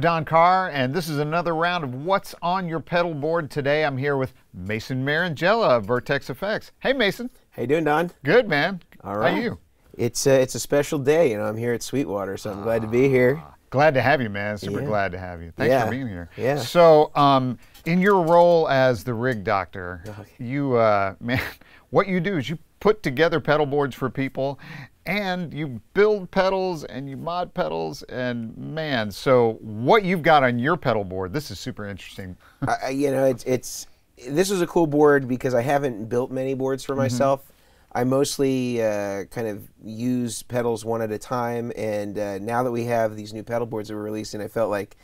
I'm Don Carr, and this is another round of What's on Your Pedal Board. Today I'm here with Mason Marangella of Vertex Effects. Hey, Mason. How you doing, Don? Good, man. All right. How are you? It's a special day. You know, I'm here at Sweetwater, so I'm glad to be here. Glad to have you, man. Super glad to have you. Thanks for being here. Yeah. So, in your role as the rig doctor, you, man, what you do is you put together pedal boards for people, and you build pedals and you mod pedals, and man, so what you've got on your pedal board, this is super interesting. You know, this is a cool board because I haven't built many boards for myself. I mostly kind of use pedals one at a time, and now that we have these new pedal boards that we're releasing, I felt like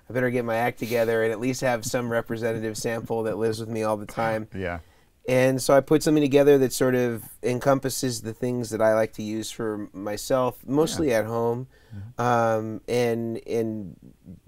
I better get my act together and at least have some representative sample that lives with me all the time. Yeah. And so I put something together that sort of encompasses the things that I like to use for myself, mostly at home, and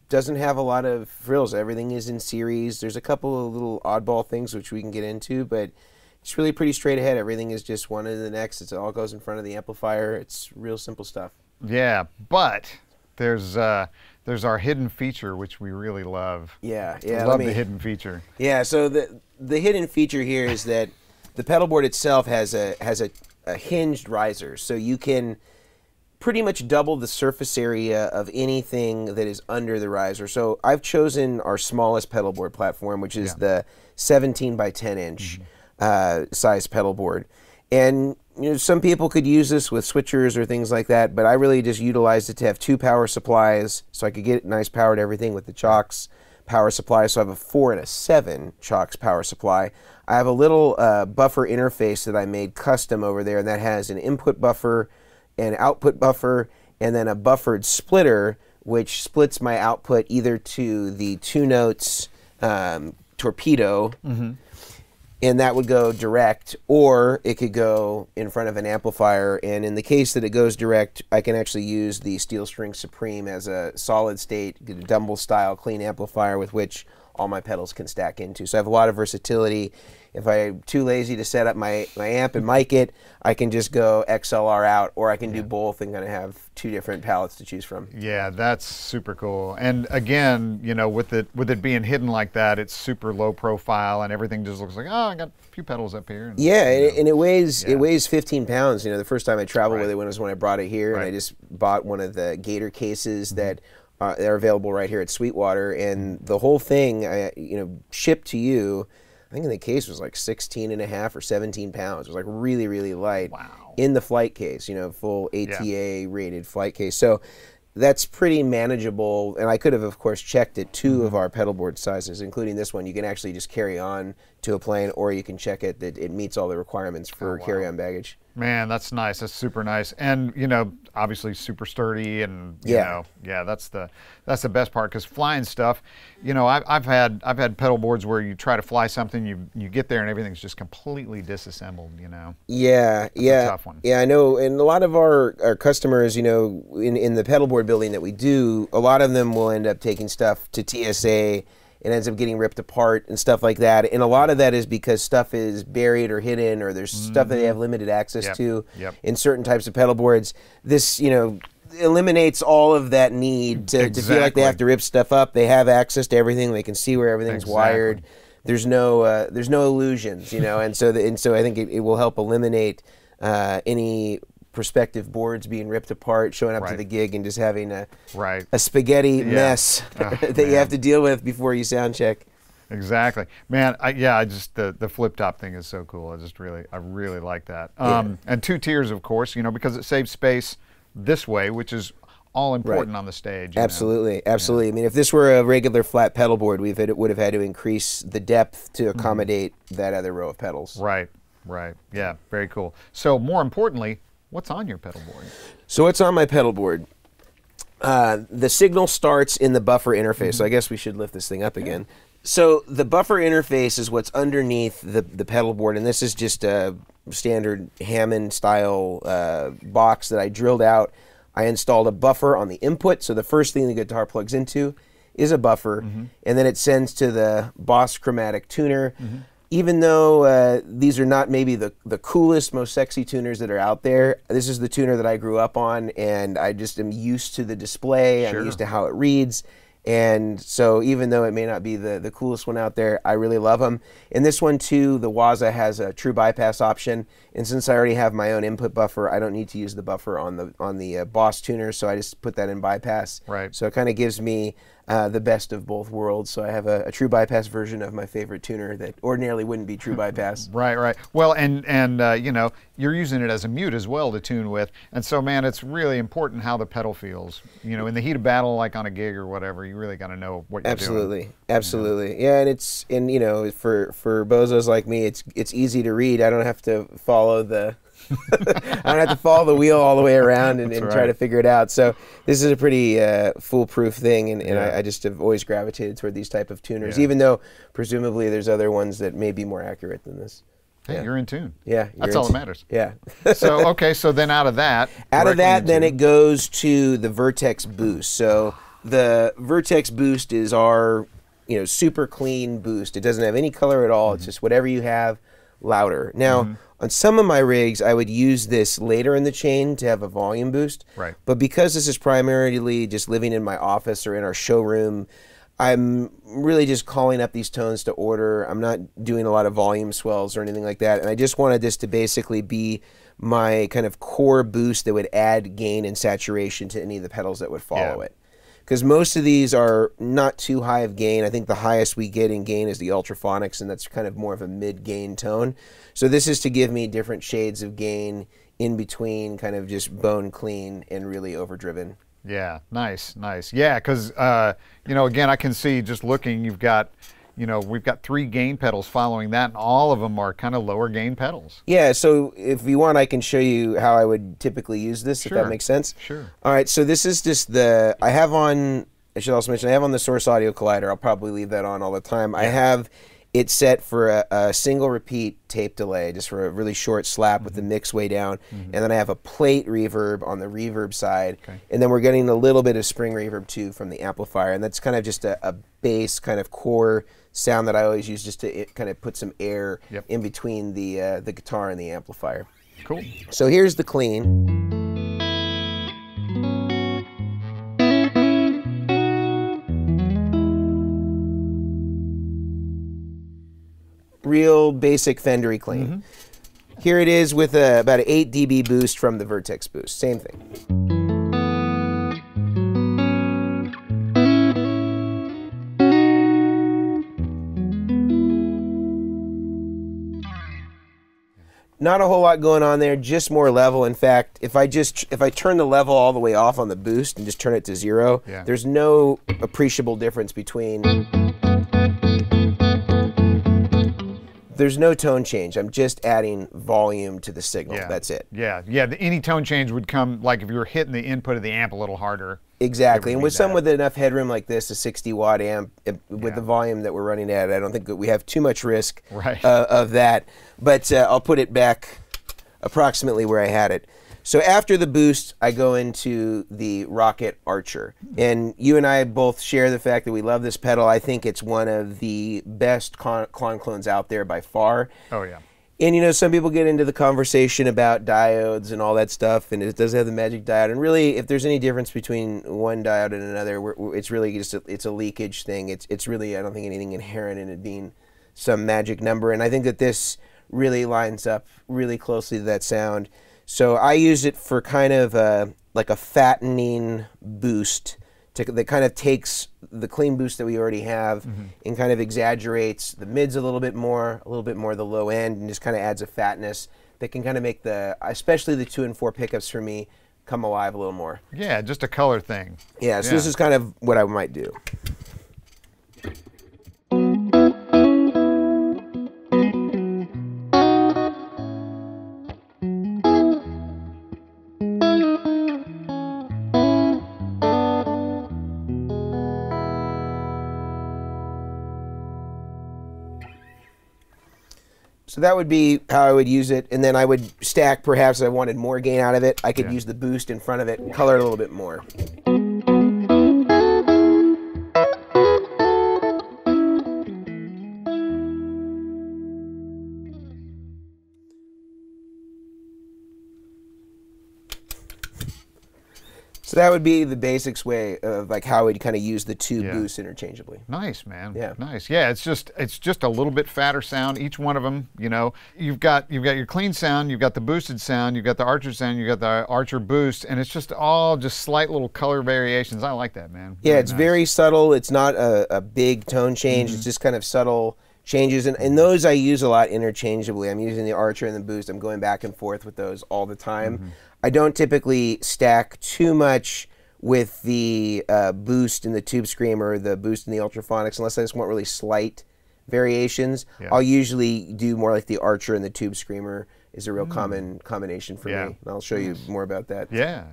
doesn't have a lot of frills. Everything is in series. There's a couple of little oddball things which we can get into, but it's really pretty straight ahead. Everything is just one into the next. It all goes in front of the amplifier. It's real simple stuff. Yeah, but there's our hidden feature, which we really love. Yeah. Love the hidden feature. Yeah, so the hidden feature here is that the pedal board itself has a hinged riser, so you can pretty much double the surface area of anything that is under the riser. So I've chosen our smallest pedal board platform, which is the 17 by 10 inch size pedal board. And you know, some people could use this with switchers or things like that, but I really just utilized it to have two power supplies, so I could get nice power to everything with the Chalks power supply. So I have a 4 and a 7 Chalks power supply. I have a little buffer interface that I made custom over there, and that has an input buffer, an output buffer, and then a buffered splitter, which splits my output either to the 2 notes torpedo, and that would go direct, or it could go in front of an amplifier. And in the case that it goes direct, I can actually use the Steel String Supreme as a solid state, Dumble style clean amplifier with which all my pedals can stack into. So I have a lot of versatility. If I'm too lazy to set up my amp and mic it, I can just go XLR out, or I can do both and kind of have 2 different palettes to choose from. Yeah, that's super cool. And again, you know, with it being hidden like that, it's super low profile, and everything just looks like, oh, I got a few pedals up here. And, and it weighs 15 pounds. You know, the first time I traveled with it was when I brought it here, and I just bought one of the Gator cases that they're available right here at Sweetwater, and the whole thing, you know, shipped to you. I think in the case was like 16 and a half or 17 pounds. It was like really, really light. Wow. In the flight case, you know, full ATA rated flight case. So that's pretty manageable. And I could have, of course, checked at 2 of our pedal board sizes, including this one. You can actually just carry on to a plane, or you can check it that it meets all the requirements for carry-on baggage. Man, that's nice. That's super nice. And you know, obviously super sturdy, and you know, that's the best part, because flying stuff, you know, I've had pedal boards where you try to fly something, you get there and everything's just completely disassembled, you know. That's a tough one. Yeah, I know. And a lot of our customers, you know, in the pedal board building that we do, a lot of them will end up taking stuff to TSA. It ends up getting ripped apart and stuff like that. And a lot of that is because stuff is buried or hidden, or there's stuff that they have limited access to in certain types of pedal boards. This, you know, eliminates all of that need to feel like they have to rip stuff up. They have access to everything. They can see where everything's wired. There's no illusions, you know. and so I think it will help eliminate any prospective boards being ripped apart, showing up to the gig and just having a spaghetti mess that you have to deal with before you sound check. Exactly, man. I just the flip top thing is so cool. I really like that. And 2 tiers, of course, you know, because it saves space this way, which is all important on the stage. Absolutely. I mean, if this were a regular flat pedal board, it would have had to increase the depth to accommodate that other row of pedals. Right. Yeah, very cool. So more importantly, what's on your pedal board? So what's on my pedal board? The signal starts in the buffer interface. So I guess we should lift this thing up again. So the buffer interface is what's underneath the pedal board, and this is just a standard Hammond style box that I drilled out. I installed a buffer on the input, so the first thing the guitar plugs into is a buffer, and then it sends to the Boss Chromatic tuner. Even though these are not maybe the coolest, most sexy tuners that are out there, this is the tuner that I grew up on, and I just am used to the display. I'm used to how it reads, And so even though it may not be the coolest one out there, I really love them. In this one too, the Waza has a true bypass option. And since I already have my own input buffer, I don't need to use the buffer on the Boss tuner. So I just put that in bypass. Right. So it kind of gives me the best of both worlds. So I have a true bypass version of my favorite tuner that ordinarily wouldn't be true bypass. Right, right. Well, and you know, you're using it as a mute as well to tune with, and so man, it's really important how the pedal feels. You know, in the heat of battle, like on a gig or whatever, you really got to know what you're doing. Absolutely. Yeah, and you know, for bozos like me, it's easy to read. I don't have to follow the I don't have to follow the wheel all the way around and try to figure it out. So this is a pretty foolproof thing, and I just have always gravitated toward these type of tuners, even though presumably there's other ones that may be more accurate than this. Hey, you're in tune. Yeah, that's all that matters. Yeah. So okay, so then out of that, then it goes to the Vertex Boost. So the Vertex Boost is our super clean boost. It doesn't have any color at all. It's just whatever you have, louder. Now. On some of my rigs, I would use this later in the chain to have a volume boost. Right. But because this is primarily just living in my office or in our showroom, I'm really just calling up these tones to order. I'm not doing a lot of volume swells or anything like that. And I just wanted this to basically be my kind of core boost that would add gain and saturation to any of the pedals that would follow it. Because most of these are not too high of gain. I think the highest we get in gain is the Ultraphonics, and that's kind of more of a mid-gain tone. So this is to give me different shades of gain in between, kind of just bone clean and really overdriven. Yeah, nice, nice. Yeah, because, again, I can see just looking, you've got, we've got 3 gain pedals following that, and all of them are kind of lower gain pedals. Yeah, so if you want, I can show you how I would typically use this, if that makes sense. Sure. All right, so this is just I should also mention, I have on the Source Audio Collider. I'll probably leave that on all the time. Yeah. I have it set for a single repeat tape delay, just for a really short slap with the mix way down. And then I have a plate reverb on the reverb side. Okay. And then we're getting a little bit of spring reverb too from the amplifier. And that's kind of just a bass kind of core sound that I always use just to kind of put some air in between the guitar and the amplifier. Cool. So here's the clean. Real basic Fendery clean. Here it is with about an 8 dB boost from the Vertex Boost. Same thing. Not a whole lot going on there, just more level. In fact, if I turn the level all the way off on the boost and just turn it to 0, there's no appreciable difference between. There's no tone change. I'm just adding volume to the signal. That's it. Yeah, yeah. Any tone change would come like if you were hitting the input of the amp a little harder. Exactly. And with with enough headroom like this, a 60-watt amp, with the volume that we're running at, I don't think that we have too much risk of that. But I'll put it back approximately where I had it. So after the boost, I go into the Rocket Archer. And you and I both share the fact that we love this pedal. I think it's one of the best Klon clones out there by far. Oh, yeah. And, some people get into the conversation about diodes and all that stuff, and it does have the magic diode. And really, if there's any difference between one diode and another, it's really just it's a leakage thing. It's really, I don't think, anything inherent in it being some magic number. And I think that this really lines up really closely to that sound. So I use it for kind of like a fattening boost that kind of takes the clean boost that we already have and kind of exaggerates the mids a little bit more the low end, and just kind of adds a fatness that can kind of make especially the 2 and 4 pickups for me, come alive a little more. Yeah, just a color thing. Yeah, so this is kind of what I might do. So that would be how I would use it, and then I would stack, perhaps if I wanted more gain out of it, I could use the boost in front of it and color it a little bit more. So that would be the basics way of like how we'd kind of use the two boosts interchangeably. Nice, man. Yeah. Nice. Yeah, it's just a little bit fatter sound. Each one of them, you know, you've got your clean sound, you've got the boosted sound, you've got the Archer sound, you've got the Archer boost, and it's just all just slight little color variations. I like that, man. Yeah, Very it's nice. very subtle. It's not a big tone change. It's just kind of subtle changes, and those I use a lot interchangeably. I'm using the Archer and the boost. I'm going back and forth with those all the time. I don't typically stack too much with the boost in the Tube Screamer, the boost in the Ultraphonics, unless I just want really slight variations. Yeah. I'll usually do more like the Archer and the Tube Screamer is a real common combination for me. And I'll show you more about that. Yeah,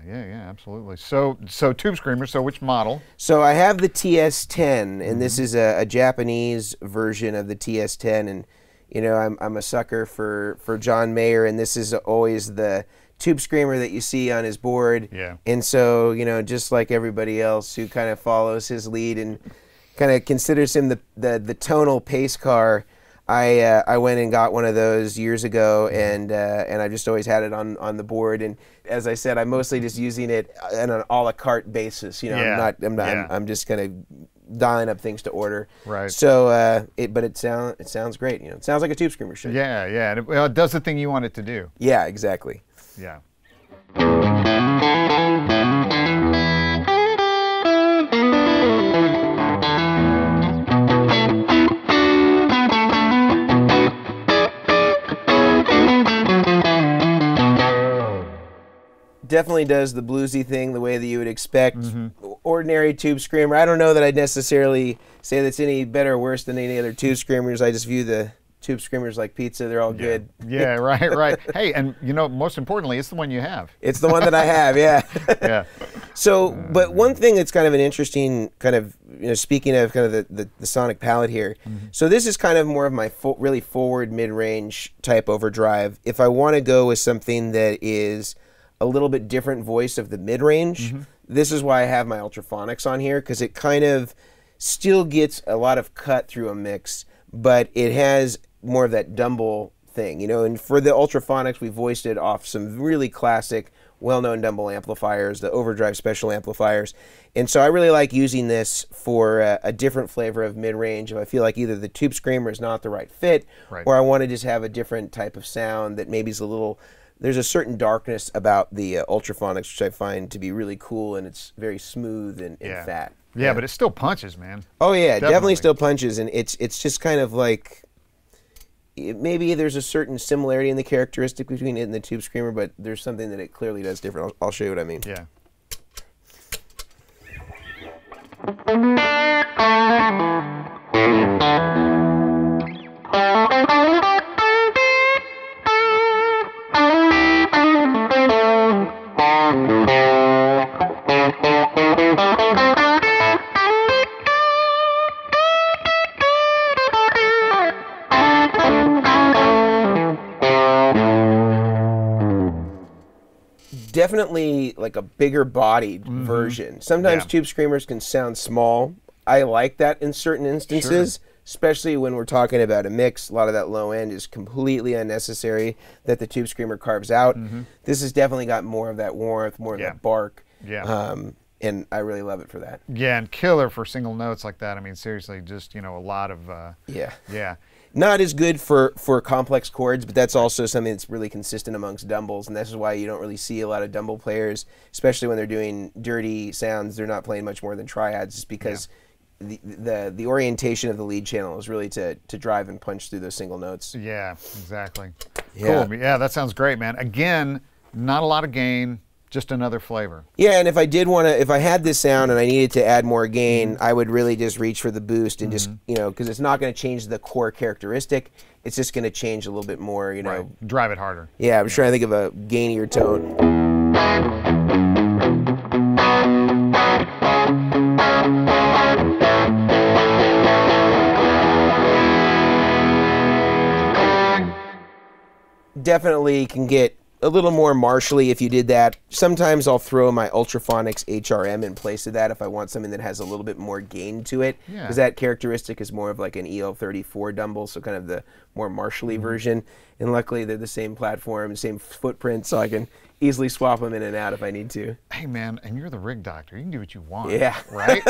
absolutely. So Tube Screamer, so which model? So I have the TS10, and this is a Japanese version of the TS10, and you know, I'm a sucker for John Mayer, and this is always the Tube Screamer that you see on his board. Yeah. And so, you know, just like everybody else who kind of follows his lead and kind of considers him the tonal pace car, I went and got one of those years ago, and I just always had it on the board. And as I said, I'm mostly just using it on an a la carte basis. You know, I'm just kind of dialing up things to order. Right. So, but it sounds great. You know, it sounds like a Tube Screamer should. Yeah, and it does the thing you want it to do. Yeah, exactly. Yeah. Definitely does the bluesy thing the way that you would expect. Ordinary Tube Screamer. I don't know that I'd necessarily say that's any better or worse than any other Tube Screamers. I just view the Tube Screamers like pizza. They're all good. Yeah, right. Hey, and you know, most importantly, it's the one you have. It's the one that I have, yeah. Yeah. So, but one thing that's kind of an interesting kind of, you know, speaking of kind of the sonic palette here, so this is kind of more of my really forward mid-range type overdrive. If I want to go with something that is a little bit different voice of the mid-range, this is why I have my Ultraphonics on here, because it kind of still gets a lot of cut through a mix, but it has more of that Dumble thing, you know. And for the Ultraphonics, we voiced it off some really classic, well-known Dumble amplifiers, the Overdrive Special amplifiers. And so I really like using this for a different flavor of mid-range if I feel like either the Tube Screamer is not the right fit, or I want to just have a different type of sound that maybe is a little, there's a certain darkness about the Ultraphonics, which I find to be really cool, and it's very smooth and fat. Yeah, but it still punches, man. Oh yeah, definitely still punches, and it's just kind of like, maybe there's a certain similarity in the characteristic between it and the Tube Screamer, but there's something that it clearly does different. I'll show you what I mean. Yeah. Definitely like a bigger bodied version. Sometimes Tube Screamers can sound small. I like that in certain instances, especially when we're talking about a mix. A lot of that low end is completely unnecessary that the Tube Screamer carves out. This has definitely got more of that warmth, more of that bark. And I really love it for that. Yeah, and killer for single notes like that. I mean, seriously, just, you know, a lot of yeah. Not as good for complex chords, but that's also something that's really consistent amongst Dumbles, and this is why you don't really see a lot of Dumble players, especially when they're doing dirty sounds. They're not playing much more than triads, just because the orientation of the lead channel is really to drive and punch through those single notes. Yeah, exactly. Yeah. Cool. Yeah, that sounds great, man. Again, not a lot of gain. Just another flavor. Yeah, and if I did want to, if I had this sound and I needed to add more gain, I would really just reach for the boost and just, you know, because it's not going to change the core characteristic. It's just going to change a little bit more, you know. Drive it harder. Yeah, I was trying to think of a gainier tone. Definitely can get a little more martially if you did that. Sometimes I'll throw my Ultraphonics HRM in place of that if I want something that has a little bit more gain to it. Because that characteristic is more of like an EL34 Dumble, so kind of the more martially version. And luckily they're the same platform, same footprint, so I can easily swap them in and out if I need to. Hey man, and you're the rig doctor. You can do what you want. Yeah. Right?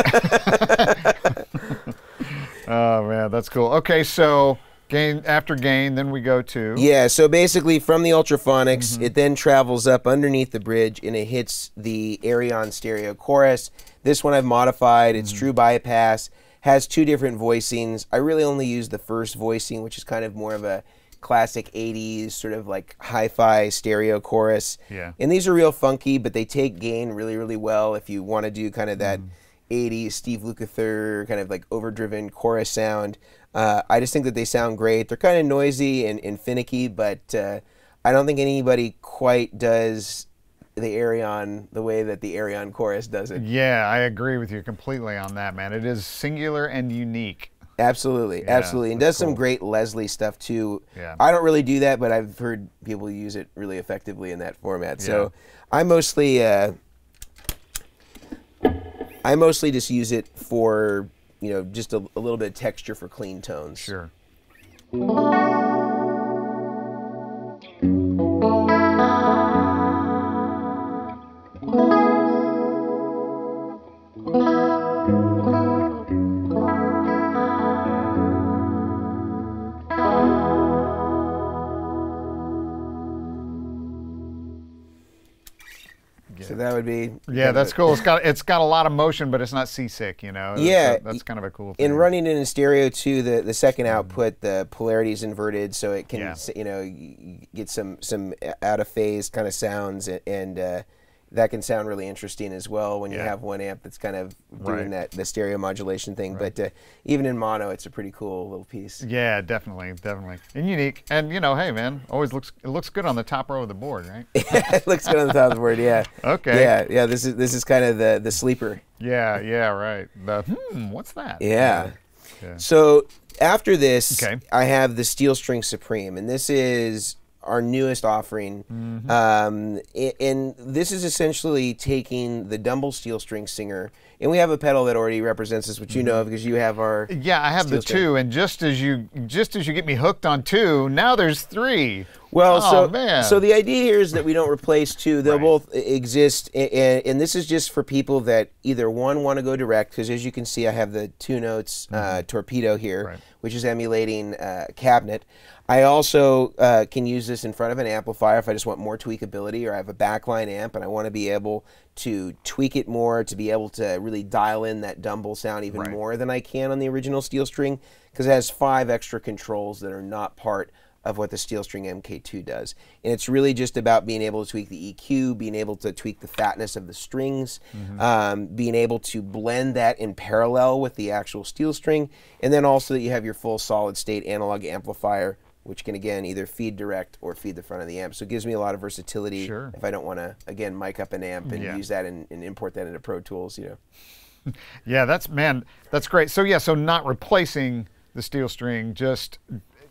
Oh man, that's cool. Okay, so gain after gain, then we go to... Yeah, so basically from the Ultraphonics, it then travels up underneath the bridge and it hits the Aeron stereo chorus. This one I've modified. It's true bypass. Has 2 different voicings. I really only use the first voicing, which is kind of more of a classic 80s sort of like hi-fi stereo chorus. Yeah. And these are real funky, but they take gain really, really well if you want to do kind of that 80s Steve Lukather kind of like overdriven chorus sound. I just think that they sound great. They're kind of noisy and finicky, but I don't think anybody quite does the Aeron the way that the Aeron chorus does it. Yeah, I agree with you completely on that, man. It is singular and unique. Absolutely, absolutely. And does some great Leslie stuff too. Yeah. I don't really do that, but I've heard people use it really effectively in that format. So I mostly just use it for, you know, just a little bit of texture for clean tones. Sure. So that would be... Yeah, that's cool. It's got a lot of motion, but it's not seasick, you know? Yeah. That's kind of a cool thing. In running it in stereo too, the second output, the polarity is inverted, so it can, you know, get some out of phase kind of sounds, and that can sound really interesting as well when you have one amp that's kind of doing the stereo modulation thing. But even in mono, it's a pretty cool little piece. Yeah, definitely, definitely, and unique. And you know, hey man, it looks good on the top row of the board, right? It looks good on the top of the board. Yeah. Okay. Yeah. This is kind of the sleeper. Yeah. Right. What's that? Yeah. So after this, I have the Steel String Supreme, and this is our newest offering, and this is essentially taking the Dumble Steel String Singer, and we have a pedal that already represents this, which you know because you have our I have the 2, and just as you get me hooked on 2, now there's 3. Well, man. So the idea here is that we don't replace 2; they'll both exist, and this is just for people that either one want to go direct, because as you can see, I have the 2 notes torpedo here, which is emulating cabinet. I also can use this in front of an amplifier if I just want more tweakability, or I have a backline amp and I want to be able to tweak it more, to be able to really dial in that Dumble sound even more than I can on the original Steel String, because it has 5 extra controls that are not part of what the Steel String MK2 does. And it's really just about being able to tweak the EQ, being able to tweak the fatness of the strings, being able to blend that in parallel with the actual Steel String, and then also that you have your full solid state analog amplifier, which can, again, either feed direct or feed the front of the amp. So it gives me a lot of versatility if I don't want to, again, mic up an amp and use that and import that into Pro Tools, you know. Yeah, that's great. So so not replacing the Steel String, just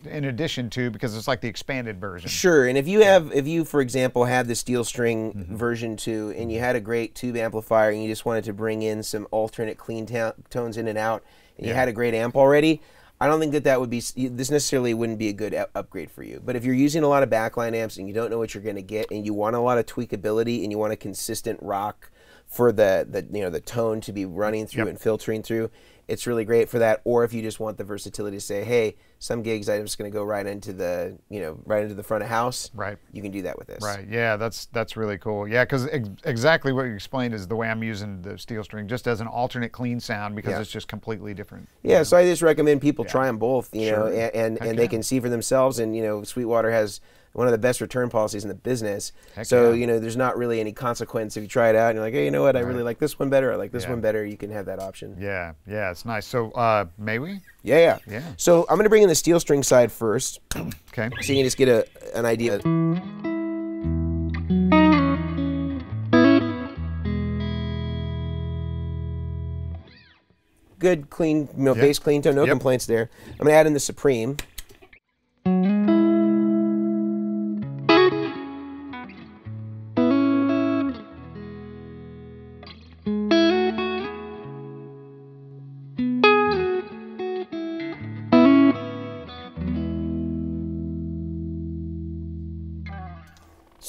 in addition to, because it's like the expanded version. Sure, and if you, for example, had the Steel String version 2 and you had a great tube amplifier and you just wanted to bring in some alternate clean tones in and out, and you had a great amp already, I don't think that would be, this necessarily wouldn't be a good upgrade for you. But if you're using a lot of backline amps and you don't know what you're going to get, and you want a lot of tweakability and you want a consistent rock for the tone to be running through and filtering through, it's really great for that. Or if you just want the versatility to say, hey, some gigs I'm just going to go right into the front of house. Right. You can do that with this. Right. Yeah, that's really cool. Yeah, because exactly what you explained is the way I'm using the Steel String, just as an alternate clean sound, because it's just completely different. Yeah. So I just recommend people try them both. You know, and they can see for themselves. And you know, Sweetwater has one of the best return policies in the business. So, you know, there's not really any consequence if you try it out and you're like, hey, you know what, I really like this one better, I like this one better, you can have that option. Yeah, it's nice. So, may we? Yeah. So I'm going to bring in the Steel String side first. Okay. So you can just get an idea. Good, clean, bass clean tone, no complaints there. I'm going to add in the Supreme.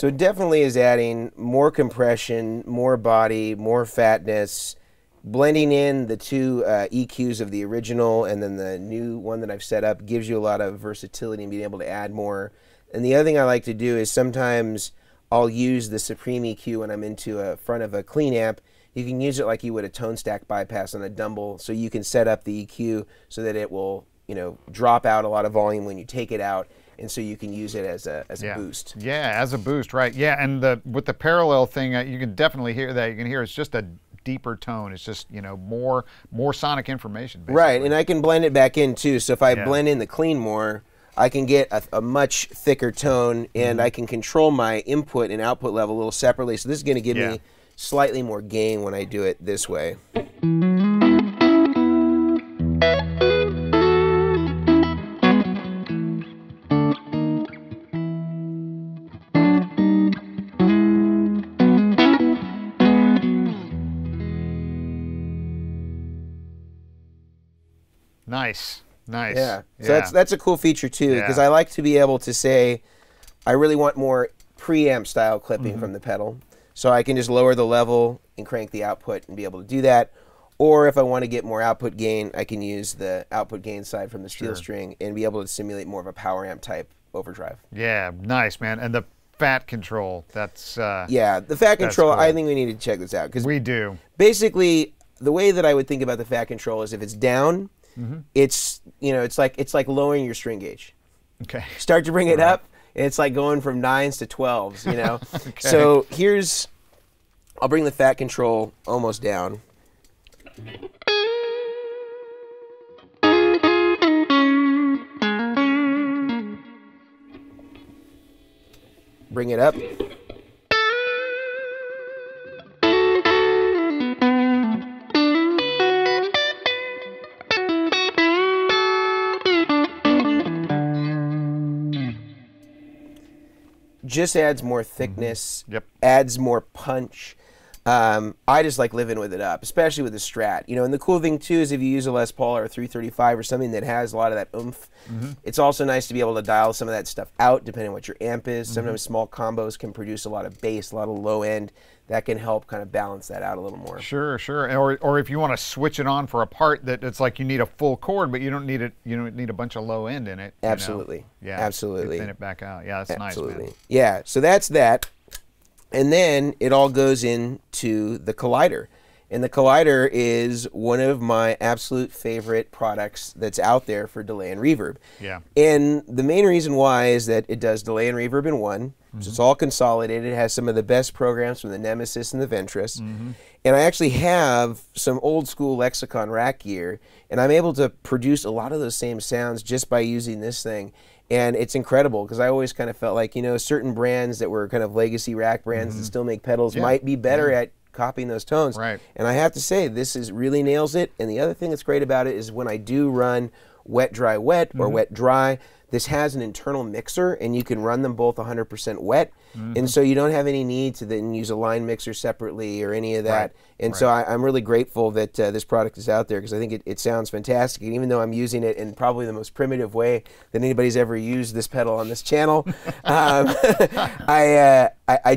So it definitely is adding more compression, more body, more fatness, blending in the two EQs of the original and then the new one that I've set up gives you a lot of versatility and being able to add more. And the other thing I like to do is sometimes I'll use the Supreme EQ when I'm into a front of a clean amp. You can use it like you would a tone stack bypass on a Dumble, so you can set up the EQ so that it will, you know, drop out a lot of volume when you take it out, and so you can use it as a boost. Yeah, as a boost, right? Yeah, and with the parallel thing, you can definitely hear that. You can hear it's just a deeper tone. It's just, you know, more sonic information, basically. Right, and I can blend it back in too. So if I blend in the clean more, I can get a much thicker tone, and I can control my input and output level a little separately. So this is going to give me slightly more gain when I do it this way. Nice. Nice. Yeah. So that's a cool feature too, because I like to be able to say, I really want more preamp style clipping from the pedal. So I can just lower the level and crank the output and be able to do that. Or if I want to get more output gain, I can use the output gain side from the steel string and be able to simulate more of a power amp type overdrive. Yeah, nice, man. And the fat control, that's... yeah, the fat control, cool. I think we need to check this out. We do. Basically, the way that I would think about the fat control is if it's down, it's, you know, it's like lowering your string gauge. Okay. Start to bring it up, and it's like going from 9s to 12s, you know. So here's, I'll bring the fat control almost down. Bring it up. Just adds more thickness, adds more punch. I just like living with it up, especially with the Strat. You know, and the cool thing too is if you use a Les Paul or a 335 or something that has a lot of that oomph, it's also nice to be able to dial some of that stuff out depending on what your amp is. Sometimes small combos can produce a lot of bass, a lot of low end. That can help kind of balance that out a little more. Sure, sure. Or if you want to switch it on for a part that it's like you need a full chord, but you don't need it. You don't need a bunch of low end in it. Absolutely. You know? Yeah. Absolutely. Thin it back out. Yeah, that's nice, man. Yeah. So that's that. And then it all goes into the Collider. And the Collider is one of my absolute favorite products that's out there for delay and reverb. Yeah. And the main reason why is that it does delay and reverb in one. So it's all consolidated. It has some of the best programs from the Nemesis and the Ventris. And I actually have some old school Lexicon rack gear, and I'm able to produce a lot of those same sounds just by using this thing. And it's incredible because I always kind of felt like, you know, certain brands that were kind of legacy rack brands that still make pedals might be better at copying those tones. Right. And I have to say, this is really nails it. And the other thing that's great about it is when I do run wet, dry, wet, or wet, dry, this has an internal mixer, and you can run them both 100% wet. And so you don't have any need to then use a line mixer separately or any of that. And so I'm really grateful that this product is out there because I think it sounds fantastic. And even though I'm using it in probably the most primitive way that anybody's ever used this pedal on this channel, I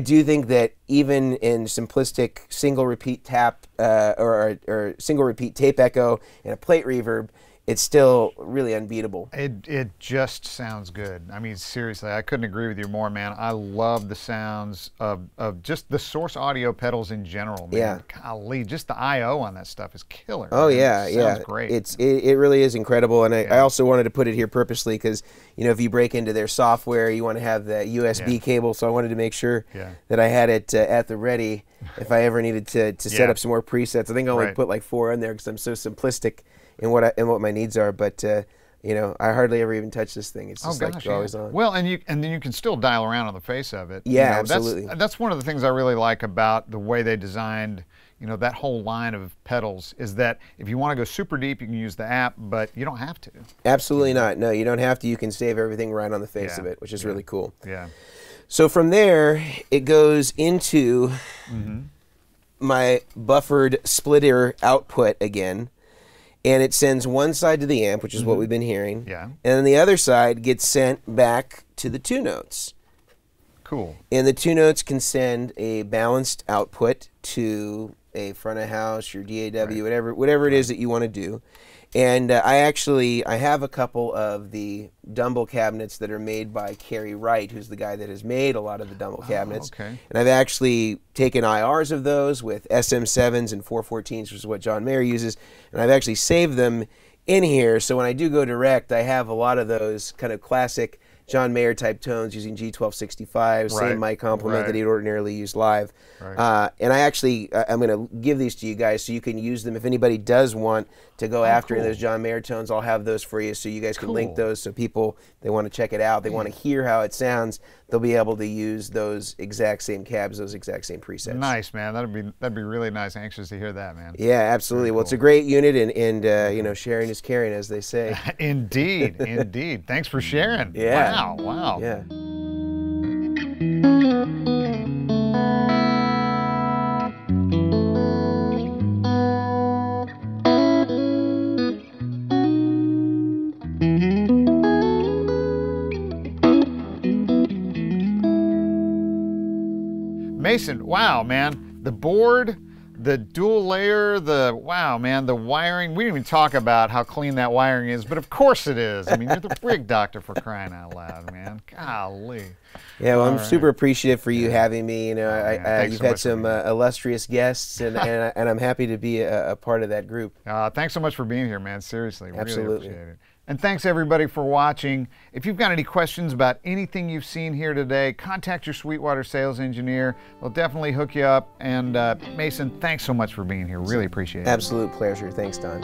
do think that even in simplistic single repeat tap or single repeat tape echo and a plate reverb, it's still really unbeatable. It just sounds good. I mean, seriously, I couldn't agree with you more, man. I love the sounds of just the Source audio pedals in general, man. Yeah. Golly, just the I.O. on that stuff is killer. Oh, man. yeah, It yeah. sounds great. It really is incredible, and I also wanted to put it here purposely because, you know, if you break into their software, you want to have the USB cable, so I wanted to make sure that I had it at the ready if I ever needed to set up some more presets. I think I only put like 4 in there because I'm so simplistic in what my needs are, but you know, I hardly ever even touch this thing. It's just always on. Well, and then you can still dial around on the face of it. Yeah, you know, absolutely. That's one of the things I really like about the way they designed, you know, that whole line of pedals is that if you want to go super deep, you can use the app, but you don't have to. Absolutely not. No, you don't have to. You can save everything right on the face of it, which is really cool. Yeah. So from there, it goes into my buffered splitter output again. And it sends one side to the amp, which is what we've been hearing. Yeah. And then the other side gets sent back to the 2 notes. Cool. And the 2 notes can send a balanced output to a front of house, your DAW, whatever it is that you want to do. And I have a couple of the Dumble cabinets that are made by Kerry Wright, who's the guy that has made a lot of the Dumble cabinets. Okay. And I've actually taken IRs of those with SM7s and 414s, which is what John Mayer uses, and I've actually saved them in here. So when I do go direct, I have a lot of those kind of classic John Mayer type tones using G1265, same mic complement that he'd ordinarily use live. Right. And I'm going to give these to you guys so you can use them. If anybody does want to go after those John Mayer tones, I'll have those for you so you guys can link those so people, they want to check it out, they want to hear how it sounds, they'll be able to use those exact same cabs, those exact same presets. Nice, man. That'd be really nice. Anxious to hear that, man. Yeah, absolutely. Well, it's a great unit, and you know, sharing is caring, as they say. Indeed, indeed. Thanks for sharing. Yeah. Wow, wow. Yeah. Mason, wow, man. The board, the dual layer, wow, man, the wiring. We didn't even talk about how clean that wiring is, but of course it is. I mean, you're the rig doctor, for crying out loud, man. Golly. Yeah, well, I'm super appreciative for you having me. You know, you've had some illustrious guests, and I'm happy to be a part of that group. Thanks so much for being here, man. Seriously, absolutely. Really appreciate it. And thanks everybody for watching. If you've got any questions about anything you've seen here today, contact your Sweetwater sales engineer. They'll definitely hook you up. And Mason, thanks so much for being here. Really appreciate it. Absolute pleasure. Thanks, Don.